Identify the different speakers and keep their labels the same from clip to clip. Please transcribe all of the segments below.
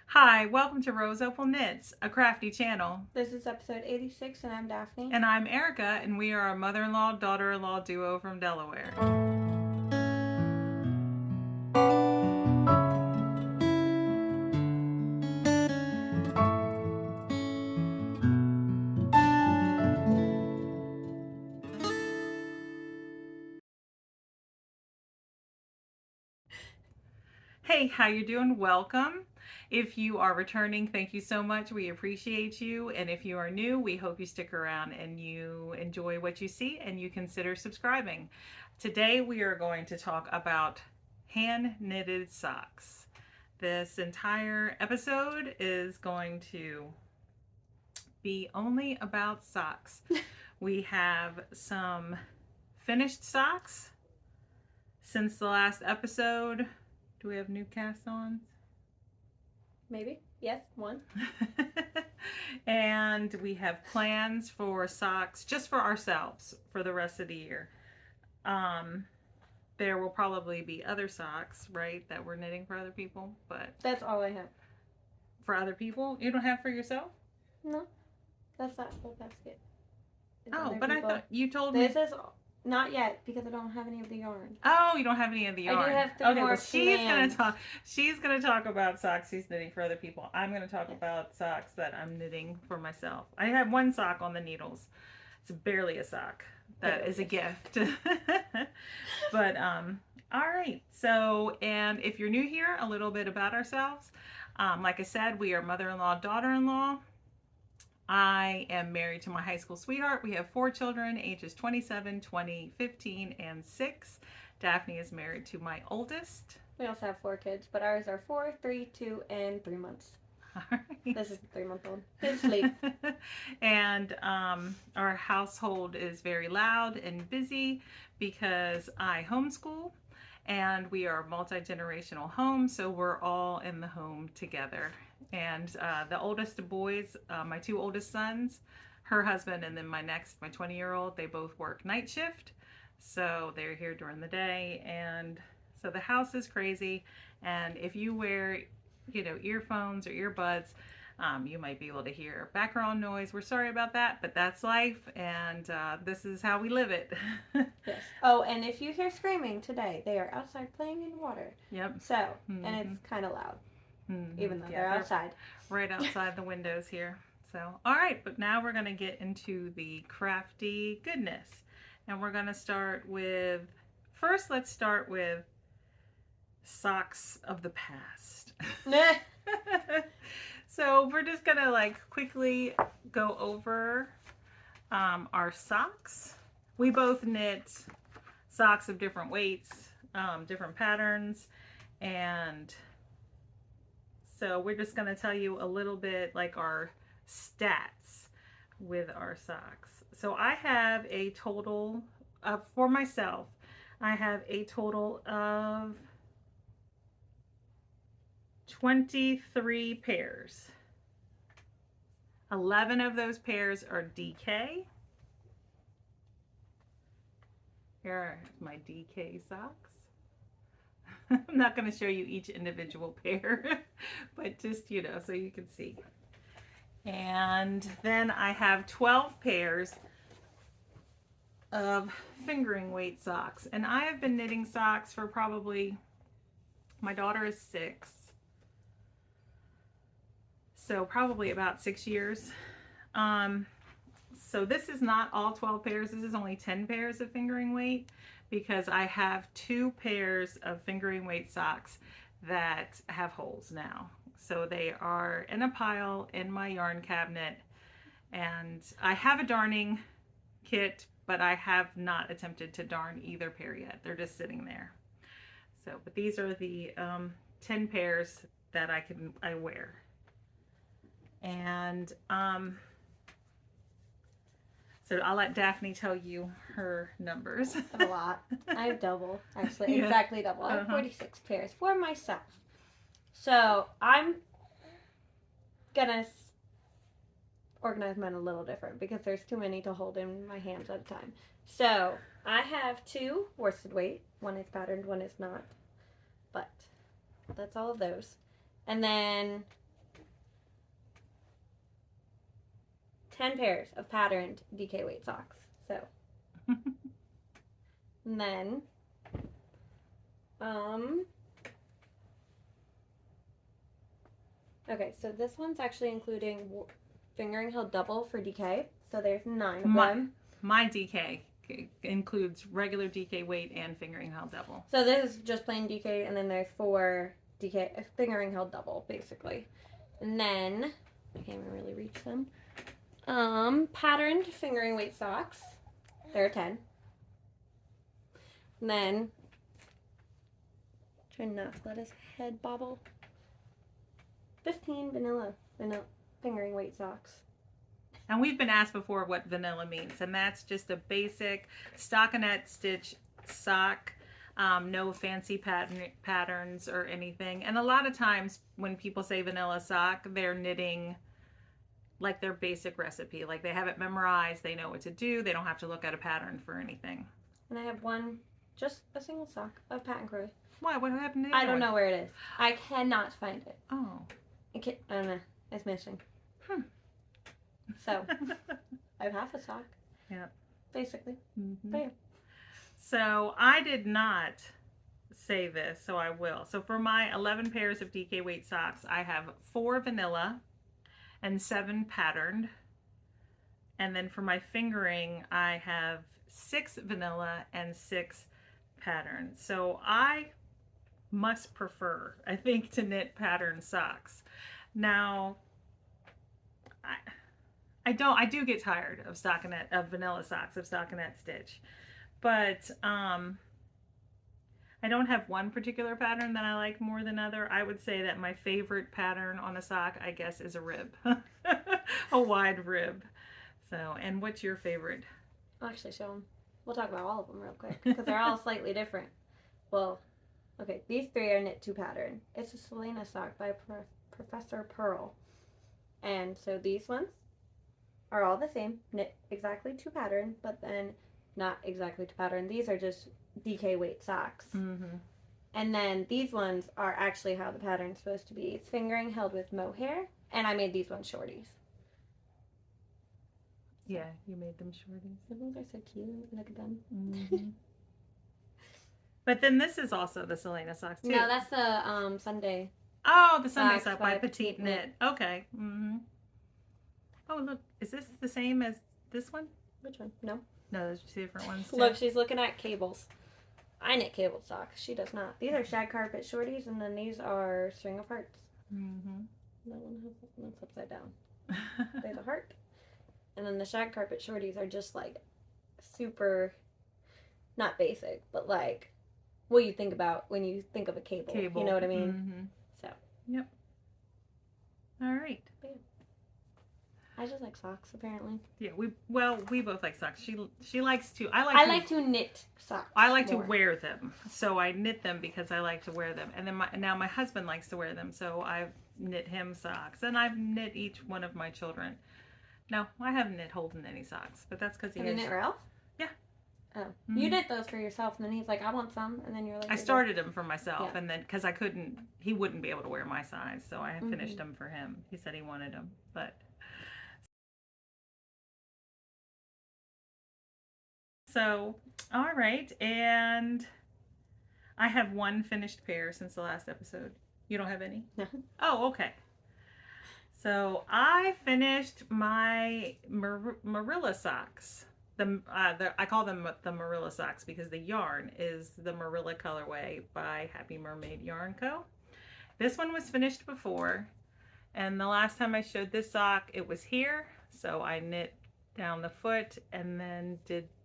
Speaker 1: Hi, welcome to Rose Opal Knits, a crafty channel.
Speaker 2: This is episode 86, and I'm Daphne.
Speaker 1: And I'm Erica, and we are a mother in law, daughter in law duo from Delaware. Hey, how you doing? Welcome. If you are returning, thank you so much. We appreciate you. And if you are new, we hope you stick around and you enjoy what you see and you consider subscribing. Today we are going to talk about hand knitted socks. This entire episode is going to be only about socks. We have some finished socks since the last episode. Do we have new cast ons?
Speaker 2: Maybe. Yes, one.
Speaker 1: And we have plans for socks just for ourselves for the rest of the year. There will probably be other socks, right, that we're knitting for other people, but
Speaker 2: That's all I have.
Speaker 1: for other people, you don't have for yourself?
Speaker 2: No, that's not the basket. It's
Speaker 1: Oh,
Speaker 2: other
Speaker 1: but I
Speaker 2: people.
Speaker 1: thought you told me.
Speaker 2: This is not yet because I don't have any of the yarn.
Speaker 1: Oh, you don't have any of the yarn.
Speaker 2: I do have three
Speaker 1: okay,
Speaker 2: more
Speaker 1: well, she's gonna
Speaker 2: planned.
Speaker 1: talk. She's gonna talk about socks she's knitting for other people. I'm gonna talk about socks that I'm knitting for myself. I have one sock on the needles. It's barely a sock. That
Speaker 2: Barely.
Speaker 1: is a gift. But all right. So, and if you're new here, a little bit about ourselves. Like I said, we are mother-in-law, daughter-in-law. I am married to my high school sweetheart. We have 4 children, ages 27, 20, 15, and 6. Daphne is married to my oldest.
Speaker 2: We also have 4 kids, but ours are 4, 3, 2, and 3 months.
Speaker 1: All right.
Speaker 2: This is the 3-month-old. He's asleep.
Speaker 1: And our household is very loud and busy because I homeschool and we are a multi-generational home, so we're all in the home together. And the oldest boys, my 2 oldest sons, her husband, and then my 20-year-old, they both work night shift, so they're here during the day. And so the house is crazy, and if you wear earphones or earbuds, you might be able to hear background noise. We're sorry about that, but that's life, and this is how we live it.
Speaker 2: Yes. Oh, and if you hear screaming today, they are outside playing in water.
Speaker 1: Yep.
Speaker 2: So, and it's kind of loud, even though they're outside.
Speaker 1: Right outside the windows here. So, all right, but now we're going to get into the crafty goodness. And we're going to start with, first let's start with socks of the past. So we're just gonna quickly go over our socks. We both knit socks of different weights, different patterns, and so we're just gonna tell you a little bit like our stats with our socks. So I have a total of, for myself, I have a total of 23 pairs. 11 of those pairs are DK. Here are my DK socks. I'm not going to show you each individual pair, but just, so you can see. And then I have 12 pairs of fingering weight socks. And I have been knitting socks for probably, my daughter is 6. So probably about 6 years. So this is not all 12 pairs. This is only 10 pairs of fingering weight because I have 2 pairs of fingering weight socks that have holes now. So they are in a pile in my yarn cabinet, and I have a darning kit, but I have not attempted to darn either pair yet. They're just sitting there. So, but these are the 10 pairs that I wear. And so I'll let Daphne tell you her numbers.
Speaker 2: A lot. I have double, actually. Yeah. Exactly double. I have 46 pairs for myself. So I'm gonna organize mine a little different because there's too many to hold in my hands at a time. So I have 2 worsted weight. One is patterned, one is not. But that's all of those. And then 10 pairs of patterned DK weight socks. So, and then, okay, so this one's actually including fingering held double for DK. So there's 9 of them.
Speaker 1: My DK includes regular DK weight and fingering held double.
Speaker 2: So this is just plain DK, and then there's 4 DK fingering held double, basically. And then, I can't even really reach them. Patterned fingering weight socks. There are 10. And then, try not to let his head bobble. 15 vanilla fingering weight socks.
Speaker 1: And we've been asked before what vanilla means, and that's just a basic stockinette stitch sock, no fancy patterns or anything. And a lot of times when people say vanilla sock, they're knitting like their basic recipe, like they have it memorized, they know what to do, they don't have to look at a pattern for anything.
Speaker 2: And I have just a single sock of pattern crochet.
Speaker 1: Why? What happened to it?
Speaker 2: I don't know where it is. I cannot find it.
Speaker 1: Oh.
Speaker 2: I don't know. It's missing. So, I have half a sock.
Speaker 1: Yeah.
Speaker 2: Basically.
Speaker 1: Mm-hmm.
Speaker 2: But yeah.
Speaker 1: So, I did not say this, so I will. So, for my 11 pairs of DK weight socks, I have 4 vanilla and 7 patterned. And then for my fingering, I have 6 vanilla and 6 patterned. So, I must prefer, I think, to knit patterned socks. Now, I do get tired of vanilla socks, of stockinette stitch, but I don't have one particular pattern that I like more than other. I would say that my favorite pattern on a sock, I guess, is a rib, a wide rib. So, and what's your favorite?
Speaker 2: I'll actually show them. We'll talk about all of them real quick because they're all slightly different. Well, okay, these 3 are knit to pattern. It's a Selena sock by Professor Pearl. And so these ones are all the same, knit exactly to pattern, but then not exactly to pattern. These are just DK weight socks.
Speaker 1: Mm-hmm.
Speaker 2: And then these ones are actually how the pattern's supposed to be. It's fingering held with mohair, and I made these ones shorties.
Speaker 1: Yeah, you made them shorties.
Speaker 2: The ones are so cute. Look at them.
Speaker 1: Mm-hmm. But then this is also the Selena socks too.
Speaker 2: No, that's the Sunday.
Speaker 1: Oh, the Sunday
Speaker 2: Socks
Speaker 1: sock by Petite Knit. Okay. Mm-hmm. Oh, look. Is this the same as this one?
Speaker 2: Which one? No.
Speaker 1: No, those are 2 different ones too.
Speaker 2: Look, she's looking at cables. I knit cable socks. She does not. These are shag carpet shorties, and then these are string of hearts.
Speaker 1: Mm-hmm.
Speaker 2: That one that's upside down. There's a heart. And then the shag carpet shorties are just like super, not basic, but like what you think about when you think of a cable. You know what I mean?
Speaker 1: Mm-hmm.
Speaker 2: So.
Speaker 1: Yep. All right.
Speaker 2: Yeah. I just like socks, apparently.
Speaker 1: Yeah, we both like socks. She likes to. I
Speaker 2: like to knit socks.
Speaker 1: I like to wear them, so I knit them because I like to wear them. And then now my husband likes to wear them, so I've knit him socks, and I've knit each one of my children. No, I haven't knit Holden any socks, but that's because he
Speaker 2: has. Have you knit Ralph?
Speaker 1: Yeah.
Speaker 2: Oh, mm-hmm. You knit those for yourself, and then he's like, "I want some," and then you're like,
Speaker 1: I started them for myself, and then because he wouldn't be able to wear my size, so I finished them for him. He said he wanted them, but. So, all right, and I have 1 finished pair since the last episode. You don't have any?
Speaker 2: No.
Speaker 1: Oh, okay. So I finished my Marilla Socks. I call them the Marilla Socks because the yarn is the Marilla colorway by Happy Mermaid Yarn Co. This one was finished before, and the last time I showed this sock, it was here. So I knit down the foot and then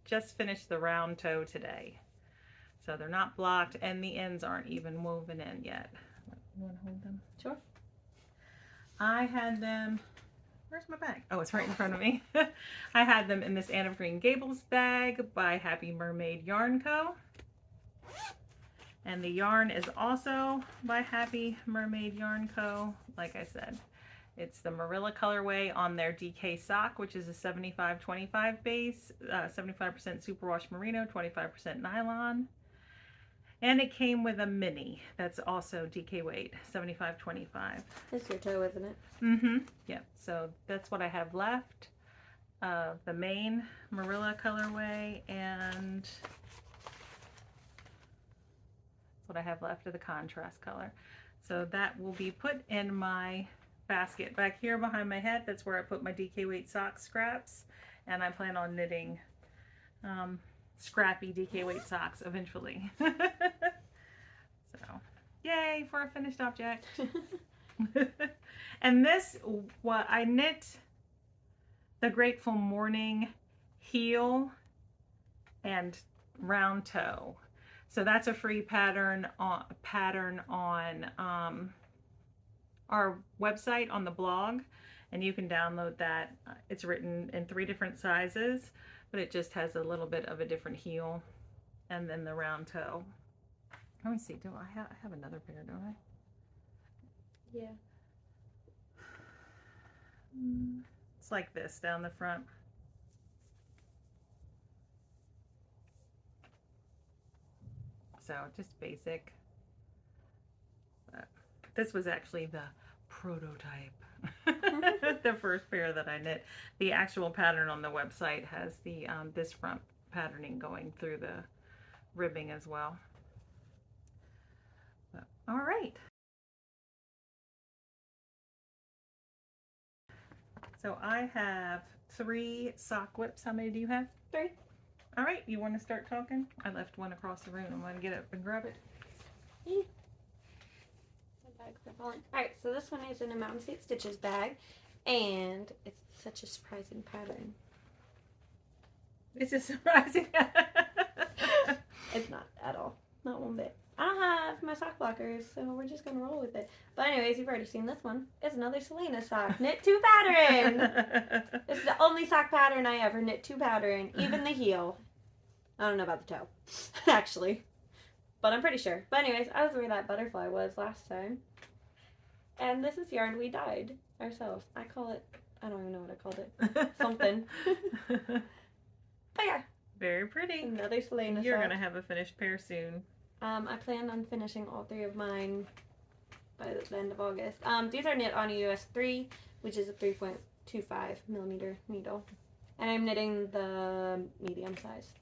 Speaker 1: just finish the round toe today. So they're not blocked and the ends aren't even woven in yet. You want to hold them?
Speaker 2: Sure.
Speaker 1: I had them, where's my bag? Oh, it's right in front of me. I had them in this Anne of Green Gables bag by Happy Mermaid Yarn Co. And the yarn is also by Happy Mermaid Yarn Co. Like I said, it's the Marilla colorway on their DK sock, which is a 75-25 base, 75% superwash merino, 25% nylon. And it came with a mini that's also DK weight, 75-25.
Speaker 2: That's your toe, isn't it?
Speaker 1: Mm-hmm. Yep. So that's what I have left. the main Marilla colorway, and that's what I have left of the contrast color. So that will be put in my basket back here behind my head. That's where I put my DK weight sock scraps, and I plan on knitting Scrappy DK weight socks eventually. So yay for a finished object. And this, what I knit the Grateful Morning heel and round toe. So that's a free pattern on our website on the blog, and you can download that. It's written in 3 different sizes, but it just has a little bit of a different heel and then the round toe. Let me see, do I have another pair, don't I?
Speaker 2: Yeah.
Speaker 1: It's like this down the front. So just basic. But this was actually the prototype. The first pair that I knit. The actual pattern on the website has the this front patterning going through the ribbing as well. But, all right. So I have 3 sock whips. How many do you have?
Speaker 2: 3.
Speaker 1: All right, you want to start talking? I left one across the room. I'm going to get up and grab it.
Speaker 2: Yeah. Alright, so this one is in a Mountain State Stitches bag, and it's such a surprising pattern.
Speaker 1: It's just surprising.
Speaker 2: It's not at all. Not one bit. I don't have my sock blockers, so we're just going to roll with it. But anyways, you've already seen this one. It's another Selena sock. Knit 2 pattern! It's the only sock pattern I ever knit 2 pattern, even the heel. I don't know about the toe, actually. But I'm pretty sure. But anyways, I was where that butterfly was last time. And this is yarn we dyed ourselves. I call it, I don't even know what I called it. Something. But yeah.
Speaker 1: Very pretty.
Speaker 2: Another Selena
Speaker 1: You're
Speaker 2: sock.
Speaker 1: going to have a finished pair soon.
Speaker 2: I plan on finishing all 3 of mine by the end of August. These are knit on a US 3, which is a 3.25 millimeter needle. And I'm knitting the medium size.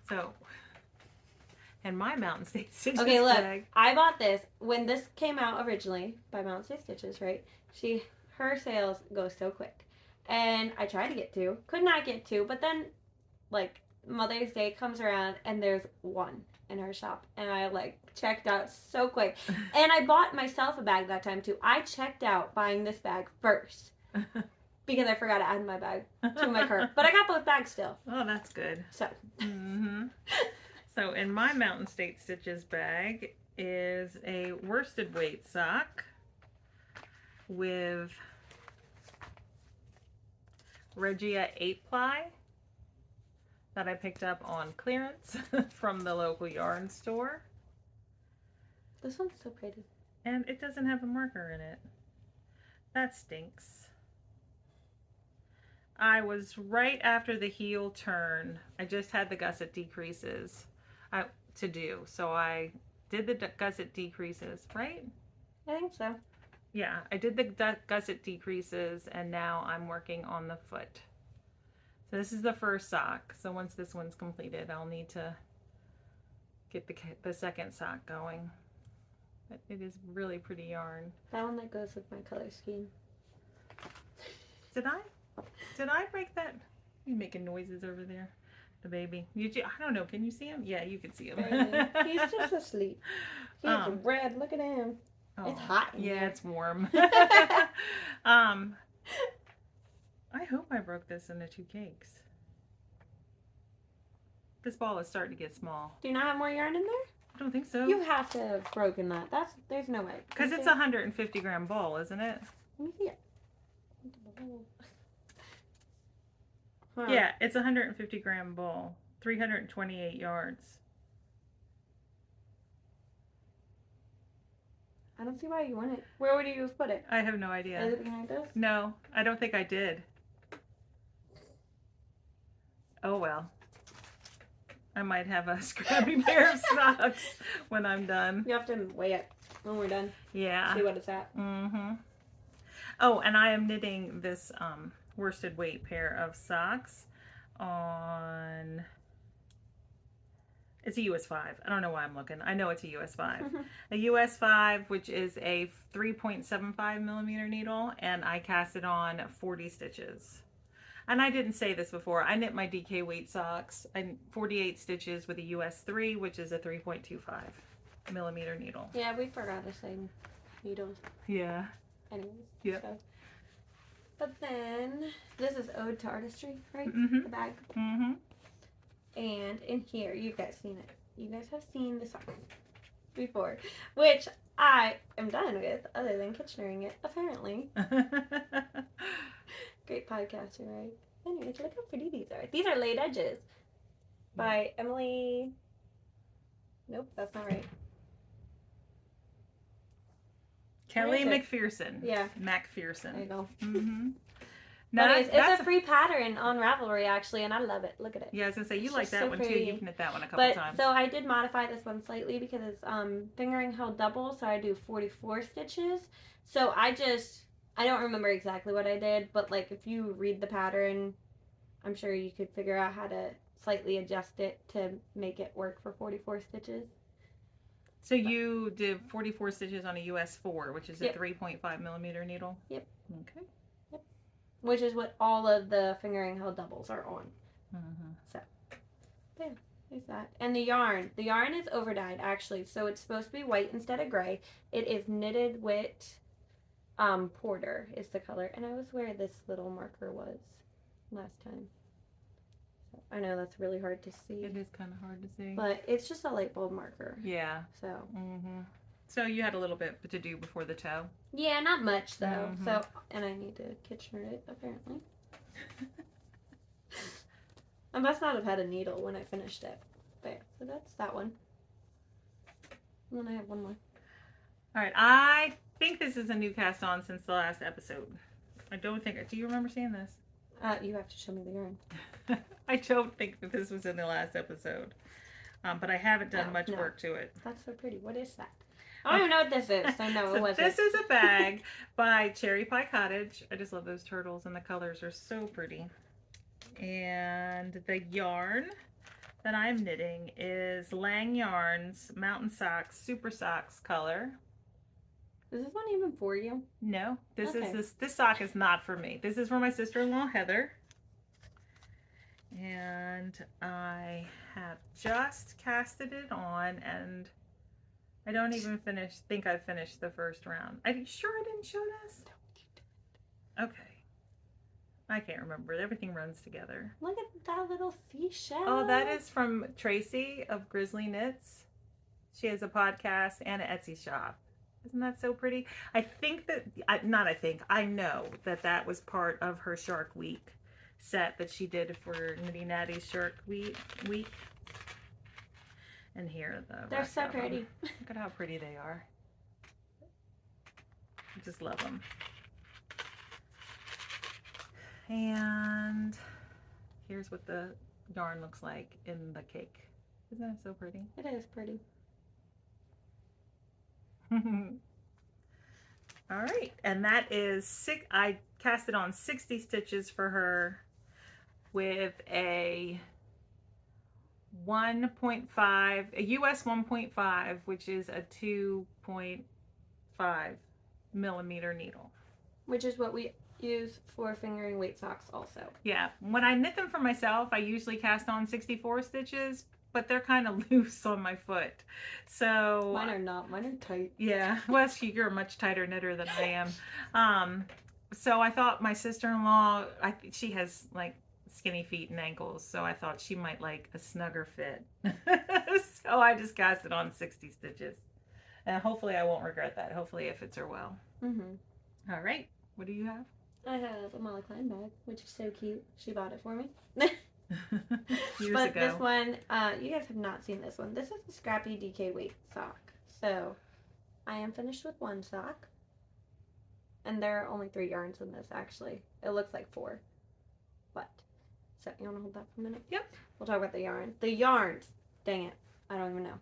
Speaker 1: So, and my Mountain State Stitches
Speaker 2: okay, look,
Speaker 1: bag.
Speaker 2: I bought this when this came out originally by Mountain State Stitches, right? Her sales go so quick. And I tried to get 2, could not get 2, but then, like, Mother's Day comes around and there's 1 in her shop, and I like checked out so quick. And I bought myself a bag that time too. I checked out buying this bag first because I forgot to add my bag to my cart, but I got both bags still.
Speaker 1: Oh, that's good.
Speaker 2: So
Speaker 1: So in my Mountain State Stitches bag is a worsted weight sock with Regia 8-ply that I picked up on clearance from the local yarn store.
Speaker 2: this one's so pretty.
Speaker 1: And it doesn't have a marker in it. That stinks. I was right after the heel turn. I just had the gusset decreases to do. So I did the gusset decreases, right?
Speaker 2: I think so.
Speaker 1: Yeah, I did the gusset decreases, and now I'm working on the foot. So this is the first sock. So once this one's completed, I'll need to get the second sock going. But it is really pretty yarn.
Speaker 2: That one that goes with my color scheme.
Speaker 1: Did I break that? You're making noises over there. The baby. I don't know. Can you see him? Yeah, you can see him.
Speaker 2: He's just asleep. He's red. Look at him.
Speaker 1: Oh,
Speaker 2: it's hot in
Speaker 1: yeah,
Speaker 2: here.
Speaker 1: it's warm. I hope I broke this into 2 cakes. This ball is starting to get small.
Speaker 2: Do you not have more yarn in there?
Speaker 1: I don't think so.
Speaker 2: You have to have broken that. There's no way.
Speaker 1: Because it's a 150 gram ball, isn't it?
Speaker 2: Let me see it. Huh.
Speaker 1: Yeah, it's a 150 gram ball. 328 yards.
Speaker 2: I don't see why you want it. Where would you have put it?
Speaker 1: I have no idea.
Speaker 2: Is it behind us?
Speaker 1: No, I don't think I did. Oh well. I might have a scrappy pair of socks when I'm done.
Speaker 2: You have to weigh it when we're done.
Speaker 1: Yeah.
Speaker 2: See what it's at.
Speaker 1: Mm-hmm. Oh, and I am knitting this worsted weight pair of socks on, it's a US 5. I don't know why I'm looking. I know it's a US 5. A US 5, which is a 3.75 millimeter needle, and I cast it on 40 stitches. And I didn't say this before. I knit my DK weight socks. I 48 stitches with a US 3, which is a 3.25 millimeter needle.
Speaker 2: Yeah, we forgot the same needles.
Speaker 1: Yeah.
Speaker 2: Anyways.
Speaker 1: Yeah.
Speaker 2: So. But then, this is Ode to Artistry, right?
Speaker 1: Mm-hmm.
Speaker 2: The bag.
Speaker 1: Mm-hmm.
Speaker 2: And in here, you guys seen it. You guys have seen the sock before, which I am done with, other than Kitchenering it, apparently. Great podcaster, right? Anyways, look how pretty these are. These are Laid Edges by Emily. Nope, that's not right.
Speaker 1: Kelly McPherson.
Speaker 2: Yeah.
Speaker 1: McPherson.
Speaker 2: There you go.
Speaker 1: Mm-hmm.
Speaker 2: But it's a free pattern on Ravelry, actually, and I love it. Look at it.
Speaker 1: Yeah, I was going to say, you
Speaker 2: It's
Speaker 1: like
Speaker 2: just
Speaker 1: that
Speaker 2: so
Speaker 1: one
Speaker 2: pretty.
Speaker 1: too. You've knit that one a couple times.
Speaker 2: So I did modify this one slightly because it's fingering held double, so I do 44 stitches. So I don't remember exactly what I did, but like if you read the pattern, I'm sure you could figure out how to slightly adjust it to make it work for 44 stitches.
Speaker 1: So you did 44 stitches on a US 4, which is a 3.5 millimeter needle?
Speaker 2: Yep.
Speaker 1: Okay.
Speaker 2: Yep. Which is what all of the fingering held doubles are on.
Speaker 1: Mm-hmm.
Speaker 2: So, yeah, there's that. And the yarn. The yarn is overdyed, actually. So it's supposed to be white instead of gray. It is knitted with Porter is the color. And I was where this little marker was last time. I know that's really hard to see.
Speaker 1: It is kind of hard to see.
Speaker 2: But it's just a light bulb marker.
Speaker 1: Yeah.
Speaker 2: So.
Speaker 1: Mm-hmm. So you had a little bit to do before the toe.
Speaker 2: Yeah, not much though.
Speaker 1: Mm-hmm.
Speaker 2: So, and I need to Kitchener it apparently. I must not have had a needle when I finished it. But yeah, so that's that one. And then I have one more.
Speaker 1: All right. I think this is a new cast on since the last episode. I don't think. Do you remember seeing this?
Speaker 2: You have to show me the yarn.
Speaker 1: I don't think that this was in the last episode. But I haven't done much work to it.
Speaker 2: That's so pretty. What is that? I don't even know what this is. So no, it wasn't.
Speaker 1: This is a bag by Pie Cottage. I just love those turtles, and the colors are so pretty. And the yarn that I'm knitting is Lang Yarns Mountain Socks Super Socks color.
Speaker 2: Is this one even for you?
Speaker 1: No, this sock is not for me. This is for my sister-in-law Heather. And I have just casted it on, and I don't even think I finished the first round. Are you sure I didn't show this? Okay. I can't remember. Everything runs together.
Speaker 2: Look at that little seashell.
Speaker 1: Oh, that is from Tracy of Grizzly Knits. She has a podcast and an Etsy shop. Isn't that so pretty? I think that, I know that was part of her Shark Week set that she did for Nitty Natty's Shark Week. And here are
Speaker 2: they're so pretty.
Speaker 1: Look at how pretty they are. I just love them. And here's what the yarn looks like in the cake. Isn't that so pretty?
Speaker 2: It is pretty.
Speaker 1: All right, and that is I cast it on 60 stitches for her with a 1.5, a US 1.5, which is a 2.5 millimeter needle.
Speaker 2: Which is what we use for fingering weight socks also.
Speaker 1: Yeah, when I knit them for myself, I usually cast on 64 stitches, but they're kind of loose on my foot. So
Speaker 2: mine are not. Mine are tight.
Speaker 1: Yeah, well, you're a much tighter knitter than I am. So I thought my sister-in-law, she has like skinny feet and ankles, so I thought she might like a snugger fit. So I just cast it on 60 stitches. And hopefully I won't regret that. Hopefully it fits her well.
Speaker 2: Mm-hmm.
Speaker 1: All right, what do you have?
Speaker 2: I have a Molly Klein bag, which is so cute. She bought it for me.
Speaker 1: Years
Speaker 2: but
Speaker 1: ago.
Speaker 2: This one, you guys have not seen this one. This is a Scrappy DK weight sock. So I am finished with one sock. And there are only 3 yarns in this, actually. It looks like 4. But, so you want to hold that for a minute?
Speaker 1: Yep.
Speaker 2: We'll talk about the yarn. The yarns, dang it, I don't even know.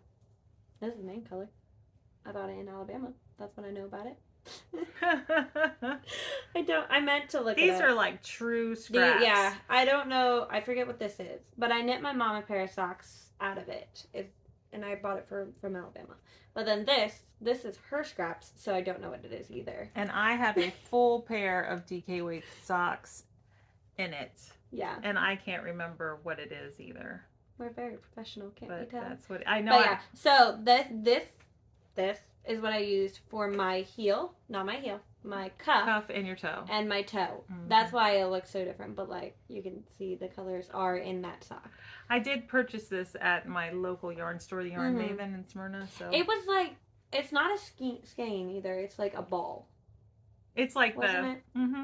Speaker 2: This is the main color. I bought it in Alabama. That's what I know about it. I meant to look it
Speaker 1: These
Speaker 2: up.
Speaker 1: are like true scraps.
Speaker 2: Yeah, I don't know. I forget what this is. But I knit my mom a pair of socks out of it. And I bought it from Alabama. But then this is her scraps, so I don't know what it is either.
Speaker 1: And I have a full pair of DK weight socks in it.
Speaker 2: Yeah.
Speaker 1: And I can't remember what it is either.
Speaker 2: We're very professional, can't we tell?
Speaker 1: That's what I know.
Speaker 2: But yeah, so this is what I used for my heel, not my heel, my cuff
Speaker 1: and your toe.
Speaker 2: And my toe. Mm-hmm. That's why it looks so different, but like you can see the colors are in that sock.
Speaker 1: I did purchase this at my local yarn store, the Yarn Maven in Smyrna. So
Speaker 2: it was like, it's not a skein either. It's like a ball.
Speaker 1: It's like
Speaker 2: Wasn't it?
Speaker 1: Mm-hmm.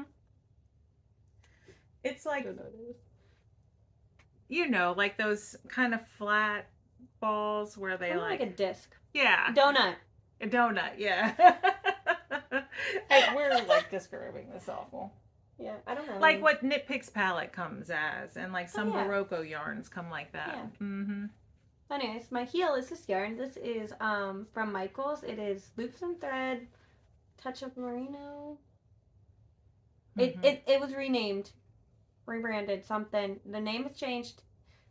Speaker 1: It's like, you know, like those kind of flat balls where they
Speaker 2: like a disc.
Speaker 1: Yeah.
Speaker 2: Donut.
Speaker 1: A donut, yeah. We're like describing this awful.
Speaker 2: Yeah, I don't know.
Speaker 1: Like what Knit Picks palette comes as, and like some Barocco yarns come like that.
Speaker 2: Yeah.
Speaker 1: Mm-hmm.
Speaker 2: Anyways, my heel is this yarn. This is from Michaels. It is Loops and Thread, Touch of Merino. It was rebranded something. The name has changed,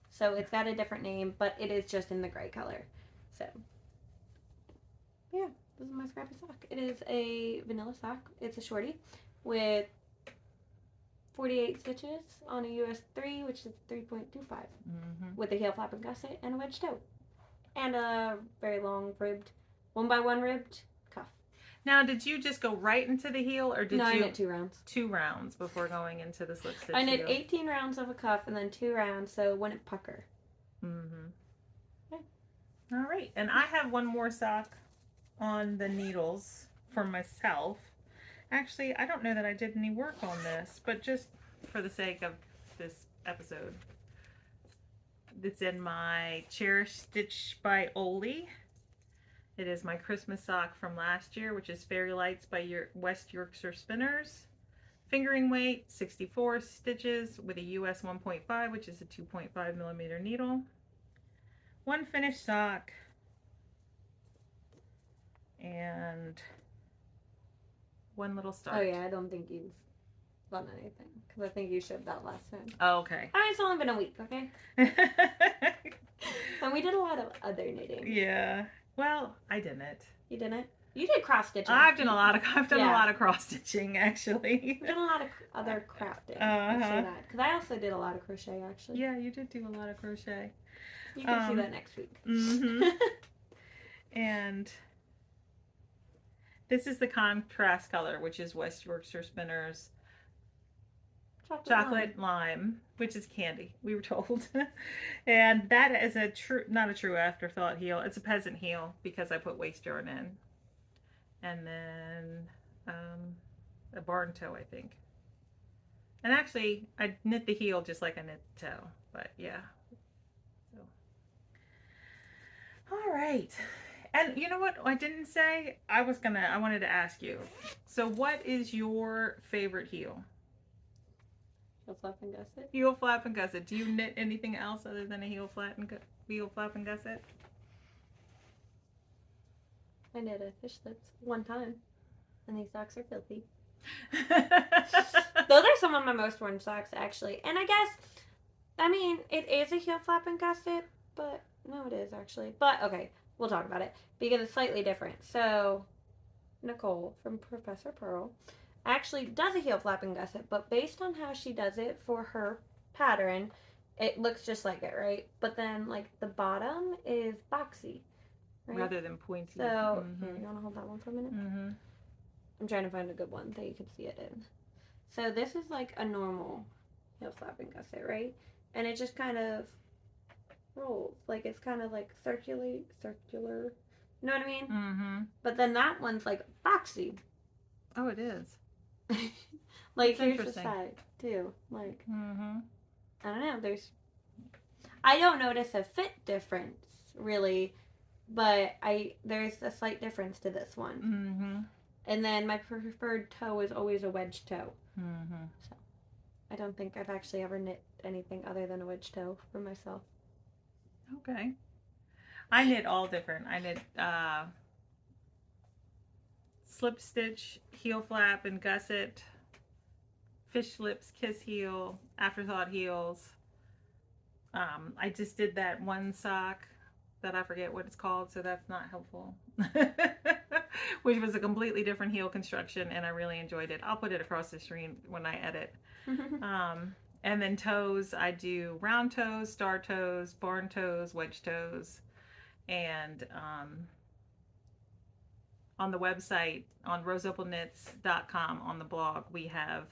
Speaker 2: so it's got a different name, but it is just in the gray color. So yeah, this is my scrappy sock. It is a vanilla sock. It's a shorty with 48 stitches on a US 3, which is 3.25, with a heel flap and gusset and a wedge toe, and a very long ribbed, 1x1 ribbed cuff.
Speaker 1: Now, did you just go right into the heel, or did you?
Speaker 2: No, I knit 2 rounds.
Speaker 1: 2 rounds before going into the slip stitch.
Speaker 2: I knit 18 rounds of a cuff and then 2 rounds, so it wouldn't pucker.
Speaker 1: Okay. All right, and I have one more sock on the needles for myself. Actually, I don't know that I did any work on this, but just for the sake of this episode, it's in my Cherish Stitch by Oli. It is my Christmas sock from last year, which is Fairy Lights by West Yorkshire Spinners. Fingering weight, 64 stitches with a US 1.5, which is a 2.5 millimeter needle. One finished sock. And one little start.
Speaker 2: Oh yeah, I don't think you've done anything, because I think you showed that last time.
Speaker 1: Oh, okay.
Speaker 2: It's only been a week, okay? And we did a lot of other knitting.
Speaker 1: Yeah. Well, I didn't.
Speaker 2: You didn't? You did cross stitching.
Speaker 1: I've done a lot of cross stitching, actually.
Speaker 2: You've done a lot of other crafting. Because I also did a lot of crochet, actually.
Speaker 1: Yeah, you did do a lot of crochet.
Speaker 2: You can see that next week.
Speaker 1: And this is the contrast color, which is West Yorkshire Spinners Chocolate Lime, which is candy, we were told. And that is not a true afterthought heel. It's a peasant heel because I put waist yarn in. And then a barn toe, I think. And actually, I knit the heel just like I knit the toe. But yeah. So. All right. And you know what I didn't say? I wanted to ask you. So what is your favorite heel?
Speaker 2: Heel flap and gusset.
Speaker 1: Heel flap and gusset. Do you knit anything else other than a heel flap and gusset?
Speaker 2: I knit a fish lips one time, and these socks are filthy. Those are some of my most worn socks, actually. And I guess, it is a heel flap and gusset, but no, it is actually. But okay, we'll talk about it because it's slightly different. So, Nicole from Professor Pearl actually does a heel flap and gusset, but based on how she does it for her pattern, it looks just like it, right? But then, like, the bottom is boxy. Right?
Speaker 1: Rather than pointy.
Speaker 2: So, here, you want to hold that one for a minute?
Speaker 1: Mm-hmm.
Speaker 2: I'm trying to find a good one that you can see it in. So this is like a normal heel flap and gusset, right? And it just kind of rolls. Like, it's kind of like circular. You know what I mean?
Speaker 1: Mm-hmm.
Speaker 2: But then that one's like boxy.
Speaker 1: Oh, it is.
Speaker 2: Like, here's the side, too. Like, I don't know. I don't notice a fit difference, really. But there's a slight difference to this one.
Speaker 1: Mm-hmm.
Speaker 2: And then my preferred toe is always a wedge toe.
Speaker 1: Mm-hmm.
Speaker 2: So I don't think I've actually ever knit anything other than a wedge toe for myself.
Speaker 1: Okay. I knit all different. I knit slip stitch, heel flap and gusset, fish lips, kiss heel, afterthought heels. I just did that one sock that I forget what it's called, so that's not helpful. Which was a completely different heel construction, and I really enjoyed it. I'll put it across the screen when I edit. And then toes, I do round toes, star toes, barn toes, wedge toes, and on the website, on roseopalknits.com, on the blog, we have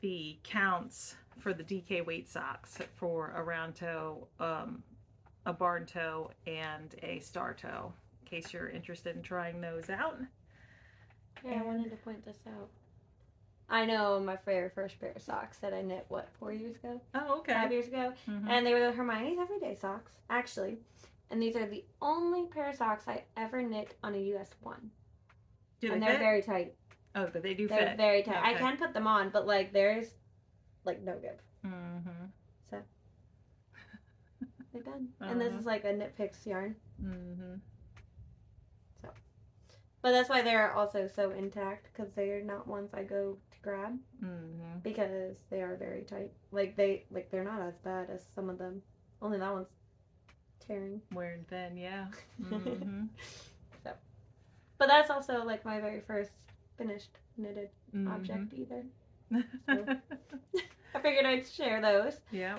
Speaker 1: the counts for the DK weight socks for a round toe, a barn toe, and a star toe, in case you're interested in trying those out.
Speaker 2: Yeah, I wanted to point this out. I know my very first pair of socks that I knit, 4 years ago?
Speaker 1: Oh, okay.
Speaker 2: 5 years ago. Mm-hmm. And they were the Hermiones Everyday Socks, actually. And these are the only pair of socks I ever knit on a US 1. And they're very tight.
Speaker 1: Oh, but they do
Speaker 2: fit. They're very tight. Okay. I can put them on, but like there's like no give. Mm-hmm. So they're done. And this is like a Knit Picks yarn. Mm-hmm. So, but that's why they're also so intact, because they're not ones I go to grab, because they are very tight. They're not as bad as some of them. Only that one's tearing.
Speaker 1: Wearing thin, yeah. Mm-hmm.
Speaker 2: So, but that's also like my very first finished knitted object either. So, I figured I'd share those.
Speaker 1: Yeah.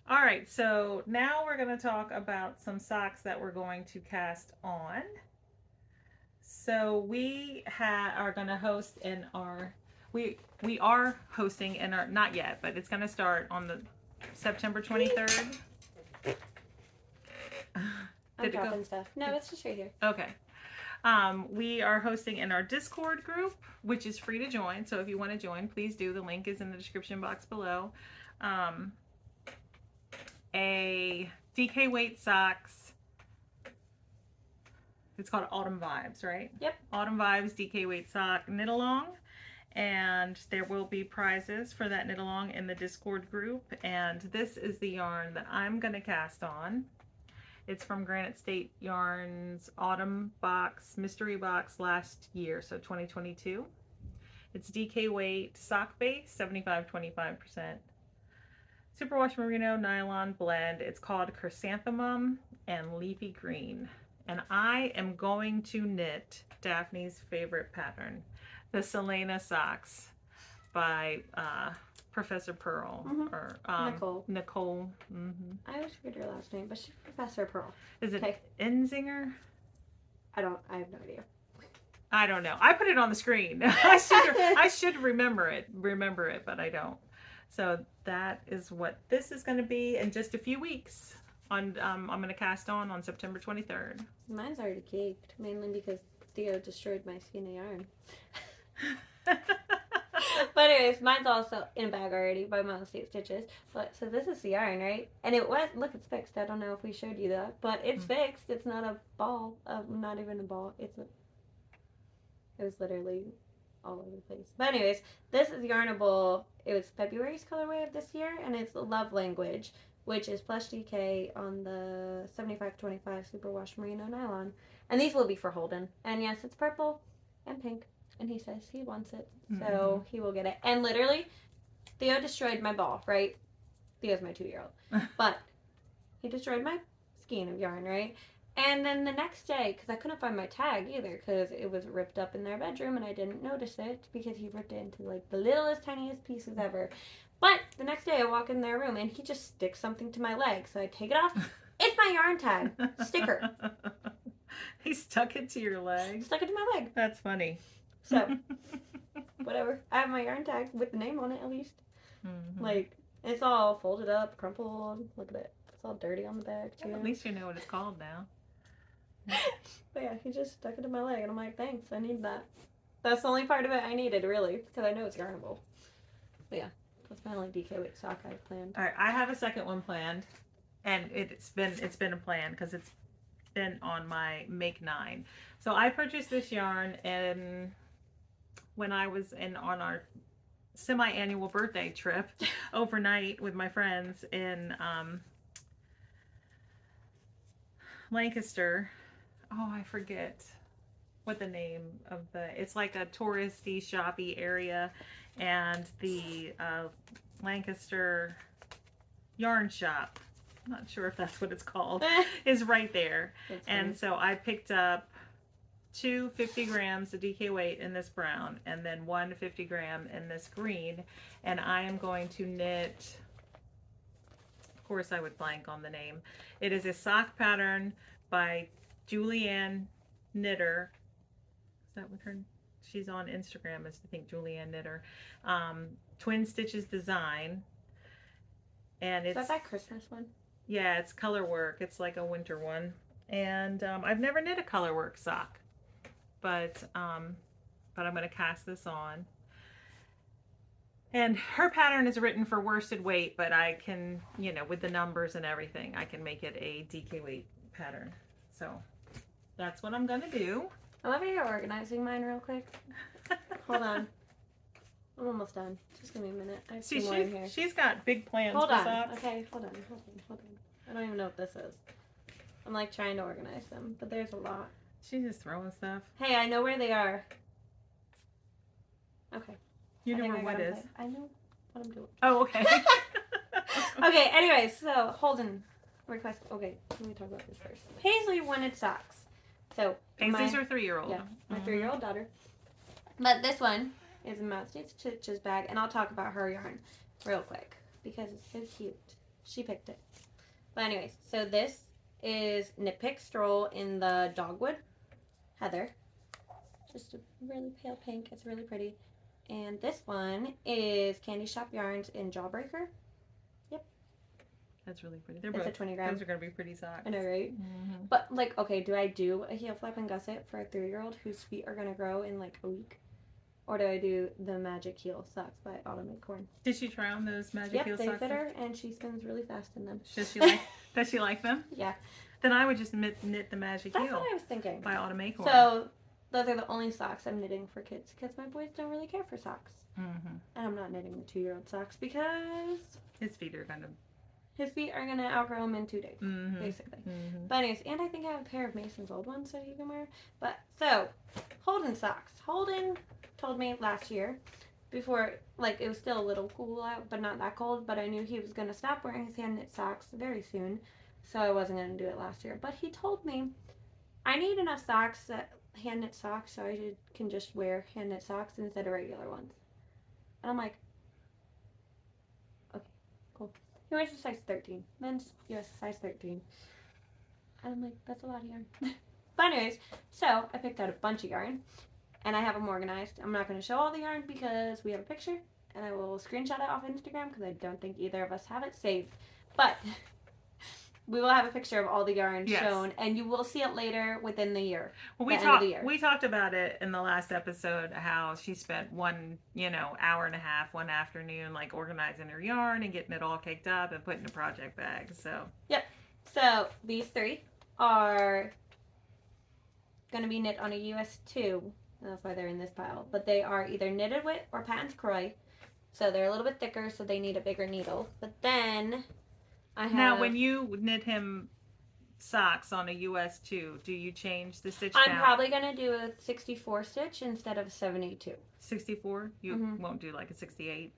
Speaker 1: All right, so now we're going to talk about some socks that we're going to cast on. So we are going to host in our, we are hosting in our, not yet, but it's going to start on the September 23rd.
Speaker 2: I'm dropping stuff. No, it's just right here.
Speaker 1: Okay. We are hosting in our Discord group, which is free to join. So if you want to join, please do. The link is in the description box below. A DK weight socks. It's called Autumn Vibes, right?
Speaker 2: Yep.
Speaker 1: Autumn Vibes DK weight sock knit along. And there will be prizes for that knit along in the Discord group. And this is the yarn that I'm going to cast on. It's from Granite State Yarns Autumn Box, Mystery Box last year, so 2022. It's DK weight, sock base, 75-25%. Superwash merino nylon blend. It's called Chrysanthemum and Leafy Green. And I am going to knit Daphne's favorite pattern, the Selena socks by Professor Pearl, or Nicole.
Speaker 2: I always forget her last name, but she's Professor Pearl.
Speaker 1: Is it Enzinger?
Speaker 2: I have no idea.
Speaker 1: I don't know. I put it on the screen. I should remember it, but I don't. So that is what this is going to be in just a few weeks. I'm going to cast on September 23rd.
Speaker 2: Mine's already caked, mainly because Theo destroyed my skein of yarn. But anyways, mine's also in a bag already by Mile State Stitches. But so this is the yarn, right? And it was, look, it's fixed. I don't know if we showed you that, but it's fixed. It's not a ball. Not even a ball. It was literally all over the place. But anyways, this is Yarnable. It was February's colorway of this year, and it's Love Language, which is plush DK on the 75-25 superwash merino nylon. And these will be for Holden. And yes, it's purple and pink. And he says he wants it, so he will get it. And literally, Theo destroyed my ball, right? Theo's my 2-year-old. But he destroyed my skein of yarn, right? And then the next day, because I couldn't find my tag either, because it was ripped up in their bedroom, and I didn't notice it, because he ripped it into, like, the littlest, tiniest pieces ever. But the next day, I walk in their room, and he just sticks something to my leg. So I take it off. It's my yarn tag. Sticker.
Speaker 1: He stuck it to your leg?
Speaker 2: Stuck it to my leg.
Speaker 1: That's funny.
Speaker 2: So, whatever. I have my yarn tag with the name on it, at least. Like, it's all folded up, crumpled. Look at it. It's all dirty on the back, too.
Speaker 1: Yeah, at least you know what it's called now.
Speaker 2: But yeah, he just stuck it to my leg, and I'm like, thanks, I need that. That's the only part of it I needed, really, because I know it's yarnable. But yeah, that's my only DK weight sock I've planned.
Speaker 1: All right, I have a second one planned, and it's been a plan because it's been on my Make 9. So I purchased this yarn when I was on our semi-annual birthday trip overnight with my friends in Lancaster. Oh, I forget what the name of it's like a touristy, shoppy area, and the Lancaster yarn shop. I'm not sure if that's what it's called. Is right there. And so I picked up 2 50 grams of DK weight in this brown, and then 1 50 gram in this green, and I am going to knit. Of course, I would blank on the name. It is a sock pattern by Julianne Knitter. Is that what her? She's on Instagram as I think Julianne Knitter. Twin Stitches Design, and it's
Speaker 2: is that Christmas one?
Speaker 1: Yeah, it's color work. It's like a winter one, and I've never knit a color work sock, but I'm going to cast this on. And her pattern is written for worsted weight, but I can, with the numbers and everything, I can make it a DK weight pattern. So that's what I'm going to do.
Speaker 2: I'm over here organizing mine real quick. Hold on. I'm almost done. Just give me a minute. I have 2 more in here.
Speaker 1: She's got big plans
Speaker 2: for
Speaker 1: socks.
Speaker 2: Okay, hold on. I don't even know what this is. I'm like trying to organize them, but there's a lot.
Speaker 1: She's just throwing stuff.
Speaker 2: Hey, I know where they are. Okay.
Speaker 1: You know where what is?
Speaker 2: I know what I'm doing.
Speaker 1: Oh, okay.
Speaker 2: Okay, anyways, so Holden request. Okay, let me talk about this first. Paisley wanted socks. So
Speaker 1: Paisley's her 3-year-old.
Speaker 2: Yeah, my 3-year-old daughter. But this one is a Mouse States Stitches bag, and I'll talk about her yarn real quick because it's so cute. She picked it. But anyways, so this is Knit Pick Stroll in the Dogwood Heather. Just a really pale pink. It's really pretty. And this one is Candy Shop Yarns in Jawbreaker. Yep.
Speaker 1: That's really pretty.
Speaker 2: It's a 20 gram.
Speaker 1: Those are going to be pretty socks.
Speaker 2: I know, right?
Speaker 1: Mm-hmm.
Speaker 2: But, like, okay, do I do a heel flap and gusset for a 3-year-old whose feet are going to grow in, like, a week? Or do I do the Magic Heel Socks by Autumn Acorn?
Speaker 1: Did she try on those Magic Heel Socks?
Speaker 2: Yep, they fit her, and she spins really fast in them.
Speaker 1: Does she like them?
Speaker 2: Yeah.
Speaker 1: Then I would just knit the Magic Heel.
Speaker 2: That's what I was thinking.
Speaker 1: By Autumn Acorn.
Speaker 2: So, those are the only socks I'm knitting for kids, because my boys don't really care for socks.
Speaker 1: Mm-hmm.
Speaker 2: And I'm not knitting the 2-year-old socks because
Speaker 1: his feet are going
Speaker 2: to outgrow him in 2 days,
Speaker 1: mm-hmm.
Speaker 2: basically.
Speaker 1: Mm-hmm.
Speaker 2: But anyways, and I think I have a pair of Mason's old ones that he can wear. But, so, Holden socks. Holden told me last year, before, like, it was still a little cool out, but not that cold, but I knew he was going to stop wearing his hand-knit socks very soon, so I wasn't going to do it last year. But he told me, I need enough socks, hand-knit socks, so I can just wear hand-knit socks instead of regular ones. And I'm like, okay, cool. He wears a size 13. Men's US size 13. And I'm like, that's a lot of yarn. But anyways, so I picked out a bunch of yarn. And I have them organized. I'm not going to show all the yarn because we have a picture. And I will screenshot it off Instagram because I don't think either of us have it saved. But we will have a picture of all the yarn shown. And you will see it later within the year.
Speaker 1: Well, we talked about it in the last episode, how she spent one, hour and a half, one afternoon, like organizing her yarn and getting it all caked up and putting in a project bag. So. Yep.
Speaker 2: So these 3 are going to be knit on a US 2. That's why they're in this pile. But they are either knitted with or patent croy. So they're a little bit thicker, so they need a bigger needle. But then I have...
Speaker 1: Now, when you knit him socks on a US 2, do you change the stitch count?
Speaker 2: I'm probably going to do a 64 stitch instead of 72.
Speaker 1: 64? You won't do like a 68?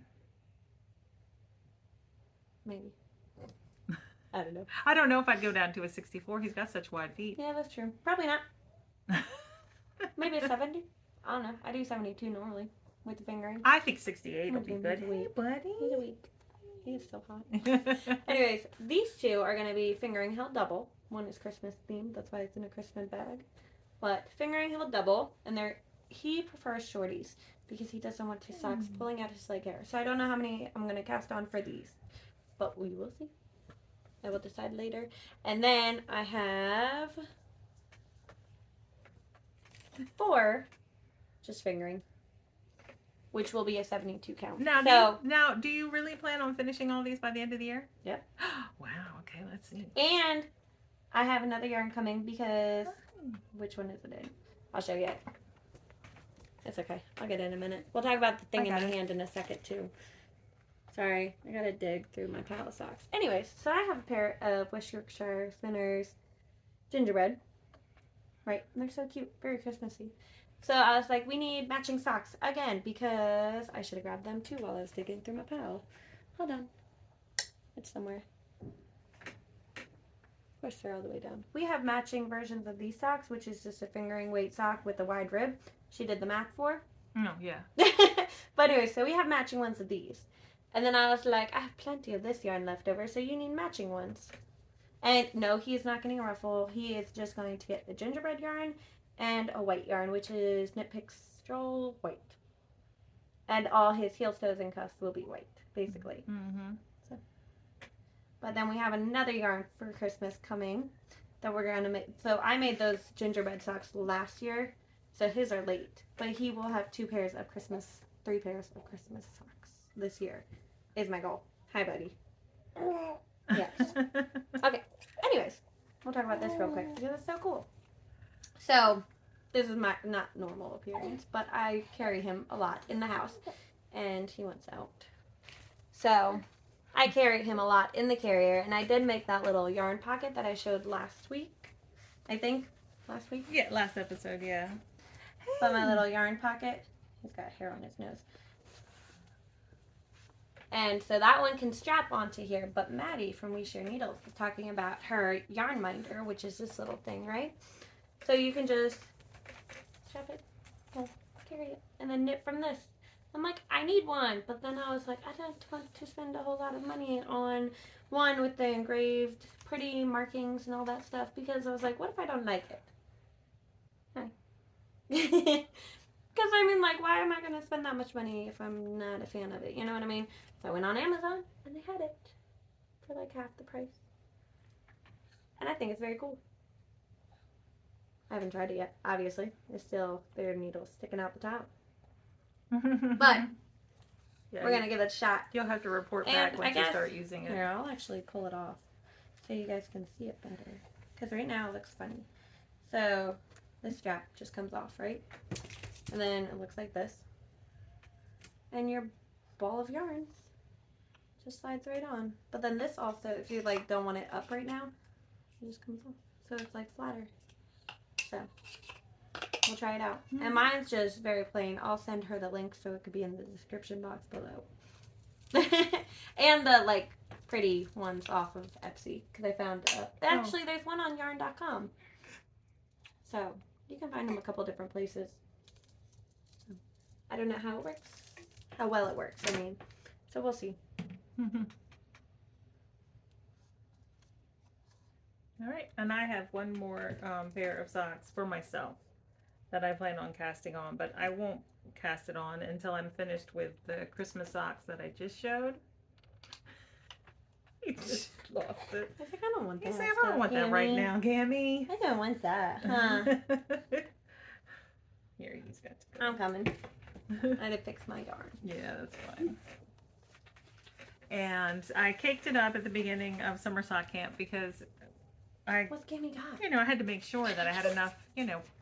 Speaker 2: Maybe. I don't know.
Speaker 1: I don't know if I'd go down to a 64. He's got such wide feet.
Speaker 2: Yeah, that's true. Probably not. Maybe a 70? I don't know. I do 72 normally with the fingering.
Speaker 1: I think 68 will be good.
Speaker 2: Hey,
Speaker 1: buddy.
Speaker 2: He's a week. He is so hot. Anyways, these 2 are going to be fingering held double. One is Christmas themed. That's why it's in a Christmas bag. But fingering held double. And he prefers shorties because he doesn't want his socks pulling out his leg hair. So I don't know how many I'm going to cast on for these. But we will see. I will decide later. And then I have 4 just fingering, which will be a 72 count.
Speaker 1: Now, do you really plan on finishing all these by the end of the year?
Speaker 2: Yep.
Speaker 1: Wow. Okay, let's see.
Speaker 2: And I have another yarn coming because which one is it in? I'll show you it. It's okay. I'll get it in a minute. We'll talk about the thing in my hand in a second too. Sorry, I gotta dig through my pile of socks. Anyways, so I have a pair of West Yorkshire spinners gingerbread. Right. And they're so cute. Very Christmassy. So I was like, we need matching socks again because I should have grabbed them too while I was digging through my pile. Hold on. It's somewhere. Of course, they're all the way down. We have matching versions of these socks, which is just a fingering weight sock with a wide rib. She did the math for.
Speaker 1: Oh, yeah.
Speaker 2: But anyway, so we have matching ones of these. And then I was like, I have plenty of this yarn left over, so you need matching ones. And no, he is not getting a ruffle. He is just going to get the gingerbread yarn and a white yarn, which is Knit Pixel white. And all his heels, toes, and cuffs will be white, basically.
Speaker 1: Mm-hmm.
Speaker 2: So, but then we have another yarn for Christmas coming that we're going to make. So I made those gingerbread socks last year, so his are late. But he will have 3 pairs of Christmas socks this year, is my goal. Hi, buddy. Yes. Okay. Anyways, we'll talk about this real quick because it's so cool. So, this is my not normal appearance, but I carry him a lot in the house, and he wants out. So, I carry him a lot in the carrier, and I did make that little yarn pocket that I showed last week. I think last week.
Speaker 1: Yeah, last episode. Yeah.
Speaker 2: But my little yarn pocket. He's got hair on his nose. And so that one can strap onto here, but Maddie from We Share Needles was talking about her yarn minder, which is this little thing, right? So you can just strap it, carry it, and then knit from this. I'm like, I need one, but then I was like, I don't want to spend a whole lot of money on one with the engraved pretty markings and all that stuff, because I was like, what if I don't like it? Because I mean, like, why am I going to spend that much money if I'm not a fan of it? You know what I mean? So I went on Amazon, and they had it for like half the price. And I think it's very cool. I haven't tried it yet, obviously. It's still bare needles sticking out the top. But
Speaker 1: yeah,
Speaker 2: we're going to give it a shot.
Speaker 1: You'll have to report back
Speaker 2: And
Speaker 1: once you start using it.
Speaker 2: Here, I'll actually pull it off so you guys can see it better. Because right now it looks funny. So this strap just comes off, right? And then it looks like this. And your ball of yarns just slides right on. But then this also, if you like don't want it up right now, it just comes off. So it's like flatter. So we'll try it out. And mine's just very plain. I'll send her the link so it could be in the description box below. And the like pretty ones off of Etsy. Because I found, actually there's one on yarn.com. So you can find them a couple different places. I don't know how it works. How well it works, I mean. So we'll see.
Speaker 1: All right, and I have one more pair of socks for myself that I plan on casting on, but I won't cast it on until I'm finished with the Christmas socks that I just showed. He just lost it.
Speaker 2: I think I don't want that.
Speaker 1: He said, I don't want that right now, Gammy.
Speaker 2: I don't want that. Huh?
Speaker 1: Here, he's got to go.
Speaker 2: I'm coming. I had to fix my yarn.
Speaker 1: Yeah, that's fine. And I caked it up at the beginning of summer sock camp because
Speaker 2: What's Gammy got?
Speaker 1: I had to make sure that I had enough,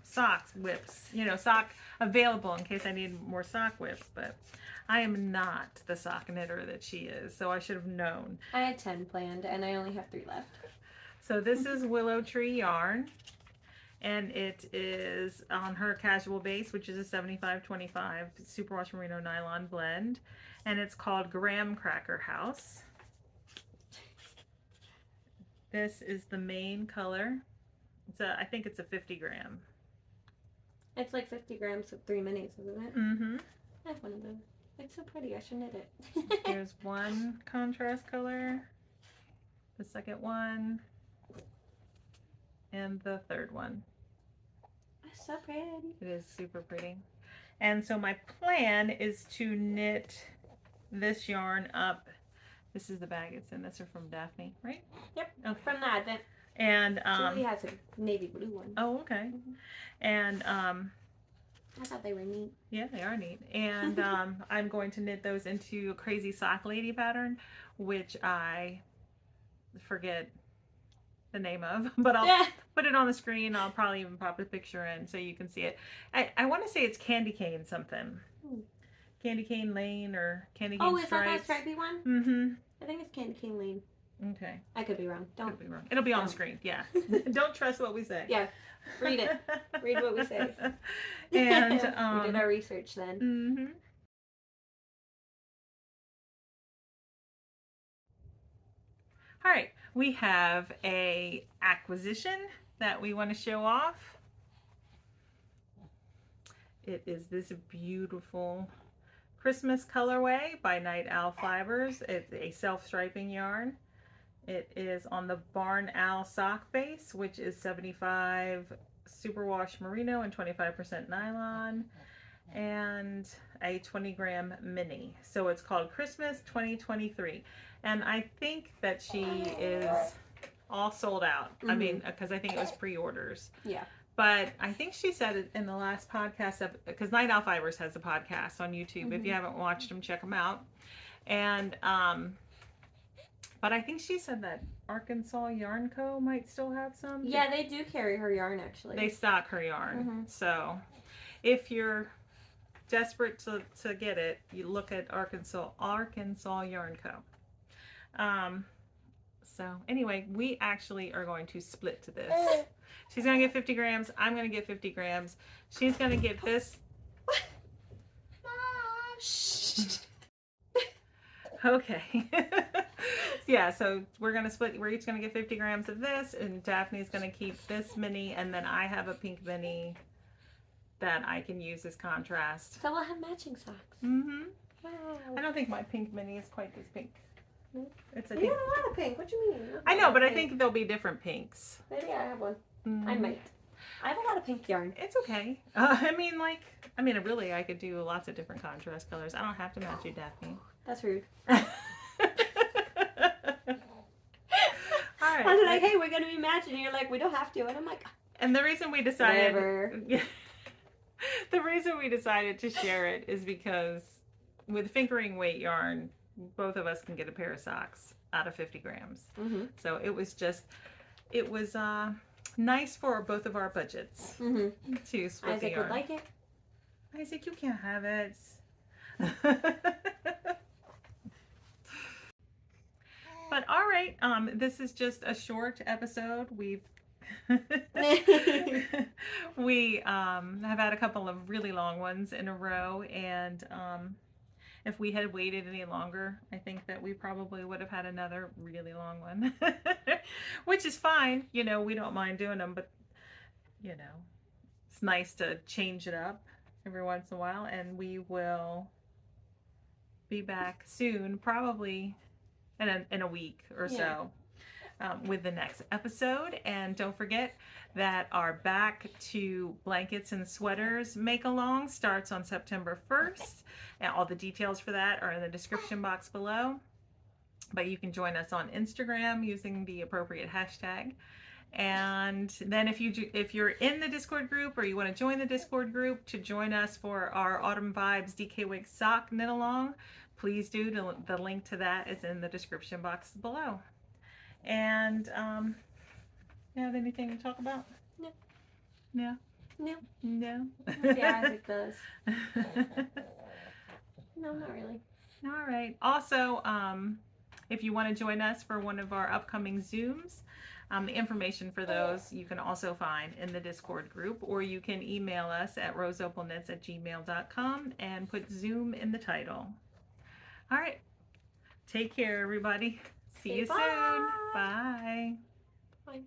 Speaker 1: socks, whips, sock available in case I need more sock whips. But I am not the sock knitter that she is, so I should have known.
Speaker 2: I had 10 planned, and I only have 3 left.
Speaker 1: So this is Willow Tree yarn, and it is on her casual base, which is a 75-25 superwash merino nylon blend, and it's called Graham Cracker House. This is the main color. I think it's a 50 gram.
Speaker 2: It's like 50 grams of 3 minis, isn't it?
Speaker 1: Mm-hmm.
Speaker 2: I have one of those. It's so pretty. I should knit it.
Speaker 1: Here's one contrast color, the second one, and the third one.
Speaker 2: It's so pretty.
Speaker 1: It is super pretty. And so my plan is to knit this yarn up. This is the bag it's in. This is from Daphne, right?
Speaker 2: Yep.
Speaker 1: Okay.
Speaker 2: From the Advent.
Speaker 1: And
Speaker 2: Julie has a navy blue one.
Speaker 1: Oh, okay. And
Speaker 2: I thought they were neat.
Speaker 1: Yeah, they are neat. And I'm going to knit those into a crazy sock lady pattern, which I forget the name of, but I'll put it on the screen. I'll probably even pop a picture in so you can see it. I want to say it's Candy Cane something. Candy Cane Lane or Candy Cane Stripes.
Speaker 2: Is that that stripy one?
Speaker 1: Mm-hmm.
Speaker 2: I think it's Candy Cane Lane.
Speaker 1: Okay.
Speaker 2: I could be wrong.
Speaker 1: Could be wrong. It'll be on the screen. Yeah. Don't trust what we say.
Speaker 2: Yeah. Read it. Read what we say.
Speaker 1: And
Speaker 2: we did our research then.
Speaker 1: Mm-hmm. All right. We have a acquisition that we want to show off. It is this beautiful Christmas colorway by Night Owl Fibers. It's a self-striping yarn. It is on the Barn Owl sock base, which is 75 superwash merino and 25% nylon, and a 20-gram mini. So it's called Christmas 2023. And I think that she is all sold out. I mean, because I think it was pre-orders.
Speaker 2: Yeah.
Speaker 1: But I think she said it in the last podcast, because Night Owl Fibers has a podcast on YouTube. If you haven't watched them, check them out. And but I think she said that Arkansas Yarn Co. might still have some.
Speaker 2: Yeah, they do carry her yarn, actually.
Speaker 1: They stock her yarn. So if you're desperate to get it, you look at Arkansas Yarn Co. So anyway, we actually are going to split to this. She's going to get 50 grams. I'm going to get 50 grams. She's going to get this. Okay. Yeah, so we're going to split. We're each going to get 50 grams of this, and Daphne's going to keep this mini, and then I have a pink mini that I can use as contrast.
Speaker 2: So we'll have matching socks.
Speaker 1: Mm-hmm.
Speaker 2: Wow.
Speaker 1: I don't think my pink mini is quite this pink. It's a
Speaker 2: You
Speaker 1: pink.
Speaker 2: have a lot of pink. What do you mean?
Speaker 1: I know, but I think there'll be different pinks.
Speaker 2: Maybe I have one. I might. I have a lot of pink yarn.
Speaker 1: It's okay. Really, I could do lots of different contrast colors. I don't have to match you, Daphne.
Speaker 2: That's rude.
Speaker 1: All right.
Speaker 2: I was like, hey, we're going to be matching. And you're like, we don't have to. And I'm like,
Speaker 1: and the reason we decided...
Speaker 2: whatever.
Speaker 1: The reason we decided to share it is because with fingering weight yarn, both of us can get a pair of socks out of 50 grams. So it was nice for both of our budgets to split the yarn.
Speaker 2: Isaac would like it.
Speaker 1: Isaac, you can't have it. But all right, this is just a short episode. We have had a couple of really long ones in a row, and if we had waited any longer, I think that we probably would have had another really long one, which is fine. We don't mind doing them, but it's nice to change it up every once in a while, and we will be back soon, probably in a week or so, with the next episode. And don't forget that our Back to Blankets and Sweaters make-along starts on September 1st, and all the details for that are in the description box below. But you can join us on Instagram using the appropriate hashtag. And then if you're in the Discord group, or you want to join the Discord group to join us for our Autumn Vibes DK Wig sock knit along, please do. The link to that is in the description box below. And you have anything to talk about?
Speaker 2: No.
Speaker 1: No?
Speaker 2: No.
Speaker 1: No?
Speaker 2: Yeah, Isaac does. No, not really.
Speaker 1: All right. Also, if you want to join us for one of our upcoming Zooms, the information for those you can also find in the Discord group, or you can email us at roseopalknits@gmail.com and put Zoom in the title. All right. Take care, everybody. See you soon. Bye.
Speaker 2: Bye.